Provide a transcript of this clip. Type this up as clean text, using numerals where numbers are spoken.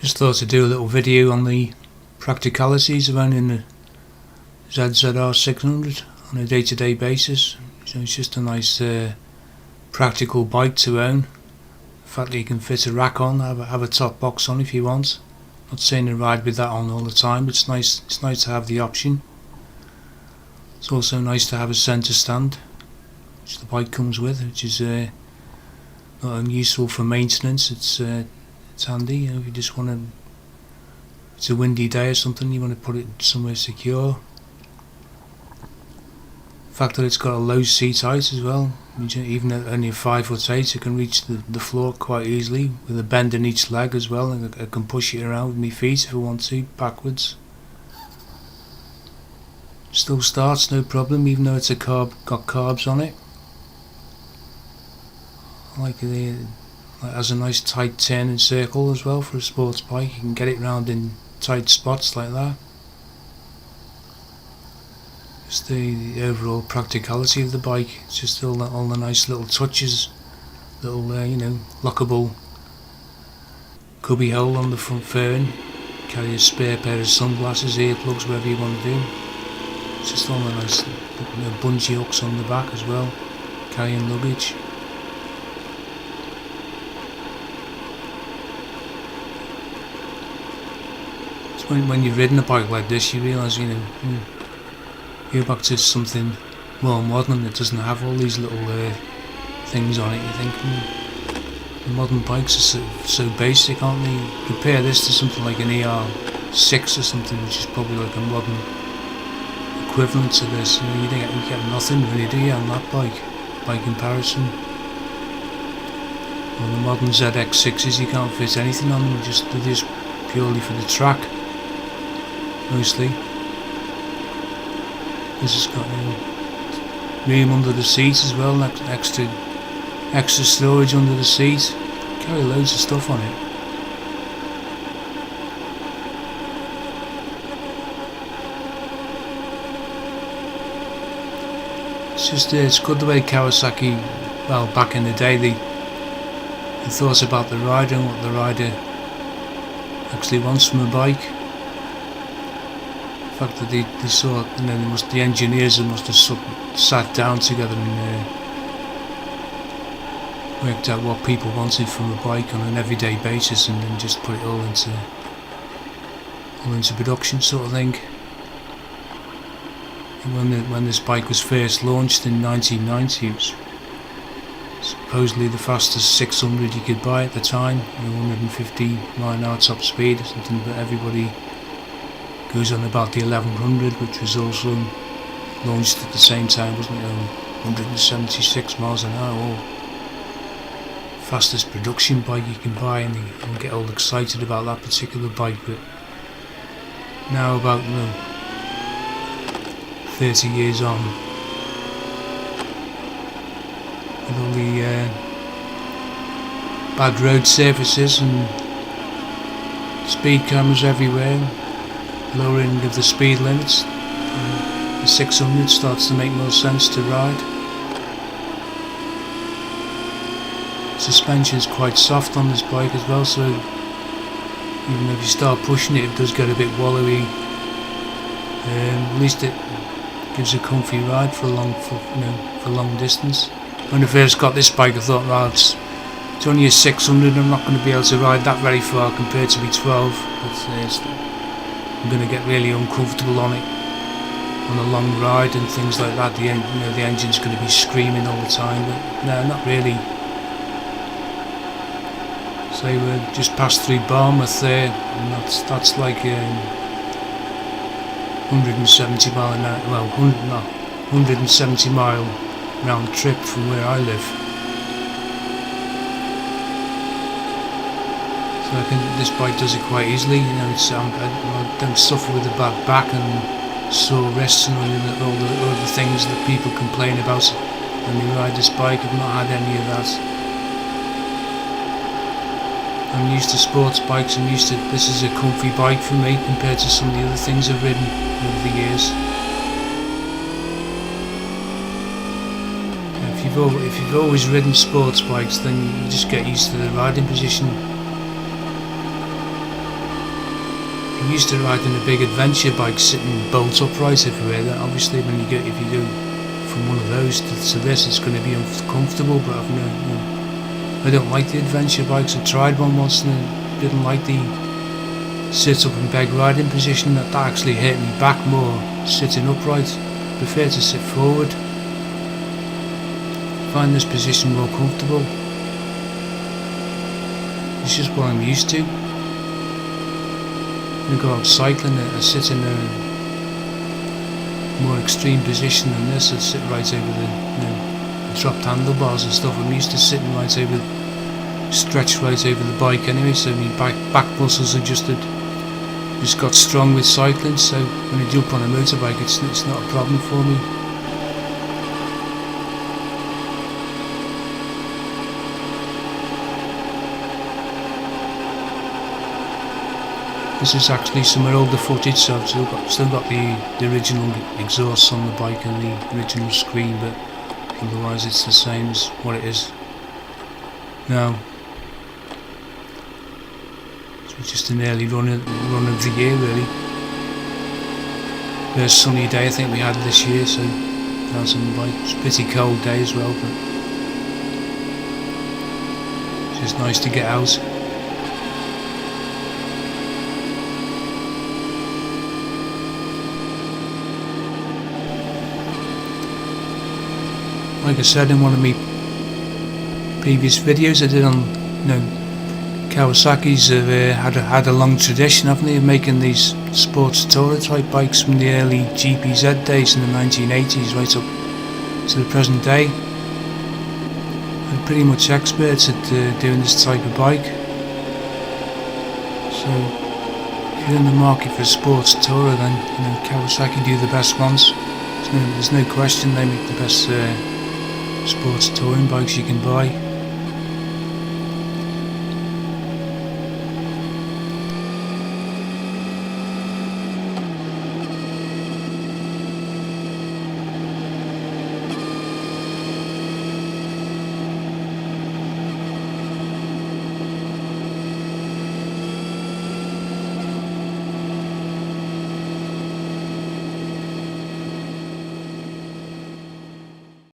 Just thought to do a little video on the practicalities of owning the ZZR600 on a day-to-day basis. So it's just a nice practical bike to own. The fact that you can fit a rack on, have a top box on if you want. Not saying to ride with that on all the time, but it's nice to have the option. It's also nice to have a centre stand, which the bike comes with, which is not only useful for maintenance, it's handy, you know, if you just want to, it's a windy day or something, you want to put it somewhere secure. The fact that it's got a low seat height as well, even at only 5'8", it can reach the floor quite easily with a bend in each leg as well, and I can push it around with my feet if I want to, backwards. Still starts no problem, even though it's got carbs on it. I like it has a nice tight turning circle as well for a sports bike. You can get it round in tight spots like that. Just the overall practicality of the bike. It's just all the nice little touches, little lockable cubby hole on the front fairing. Carry a spare pair of sunglasses, earplugs, whatever you want to do. It's just all the nice bungee hooks on the back as well, carrying luggage. It's when you've ridden a bike like this, you realise, you're back to something more modern that doesn't have all these little things on it. You think the modern bikes are so basic, aren't they? You compare this to something like an ER6 or something, which is probably like a modern equivalent to this. You get nothing really, do you, on that bike by comparison. On the modern ZX6s you can't fit anything on them, they're just purely for the track mostly. This has got room under the seat as well, extra storage under the seat. Carry loads of stuff on it. It's good the way Kawasaki, well, back in the day, they thought about the rider and what the rider actually wants from a bike. The fact that they saw, the engineers must have sat down together and worked out what people wanted from a bike on an everyday basis, and then just put it all into production, sort of thing. When this bike was first launched in 1990, it was supposedly the fastest 600 you could buy at the time, 150 mile/hour top speed or something, but everybody goes on about the 1100, which was also launched at the same time, wasn't it? 176 miles an hour, or fastest production bike you can buy, and you get all excited about that particular bike. But now, about 30 years on, with all the bad road surfaces and speed cameras everywhere, lowering of the speed limits, the 600 starts to make more sense to ride. Suspension is quite soft on this bike as well, so even if you start pushing it, it does get a bit wallowy. At least it gives a comfy ride for long distance. When I first got this bike, I thought, well, it's only a 600, I'm not going to be able to ride that very far compared to my 12, but I'm going to get really uncomfortable on it on a long ride and things like that. The engine's going to be screaming all the time, but no, not really. So we're just passed through Barmouth there, and that's like 170 mile an hour, well, 170 mile round trip from where I live. So this bike does it quite easily. I don't suffer with a bad back and sore wrists and all the things that people complain about when they ride this bike. I've not had any of that. I'm used to sports bikes. This is a comfy bike for me compared to some of the other things I've ridden over the years. If you've always ridden sports bikes, then you just get used to the riding position. I'm used to riding a big adventure bike sitting bolt upright everywhere. That obviously if you go from one of those to this, it's going to be uncomfortable. But I don't like the adventure bikes. I tried one once and I didn't like the sit up and beg riding position. That actually hurt me back more sitting upright. I prefer to sit forward. I find this position more comfortable. It's just what I'm used to. When I go out cycling, I sit in a more extreme position than this. I sit right over the dropped handlebars and stuff. I'm used to sitting right over, stretched right over the bike anyway, so my back muscles are just got strong with cycling, so when I jump on a motorbike it's not a problem for me. This is actually some older footage, so I've still got the original exhausts on the bike and the original screen, but otherwise it's the same as what it is now. So it's just an early run of the year really. First sunny day I think we had this year, so out on the bike. It's a pretty cold day as well, but it's just nice to get out. Like I said in one of my previous videos I did on, Kawasaki's have had a long tradition, haven't they, of making these sports tourer type bikes from the early GPZ days in the 1980s right up to the present day. They're pretty much experts at doing this type of bike. So if you're in the market for a sports tourer, then Kawasaki do the best ones. There's no question they make the best sports touring bikes you can buy.